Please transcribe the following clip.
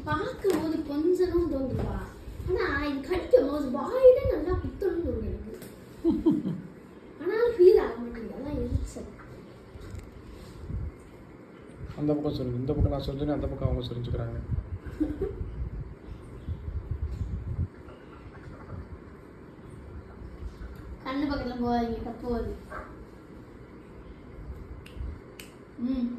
பார்க்கும்போது கொஞ்சம் தோன்றுவா, ஆனா இது கடிக்கும் போது வாயில நல்லா குத்தணும் தோணும் எனக்கு. ஆனாலும் ஃபீல் ஆக மாட்டேங்குது, அதான் எரிச்சல். அந்த பக்கம் சொல்லு, இந்த பக்கம் நான் சொல்றேன், அந்த பக்கம் அவங்க சொல்லிச்சுக்கிறாங்க. கண்ணு பக்கத்துல போகாதீங்க, தப்பு வருது. ம்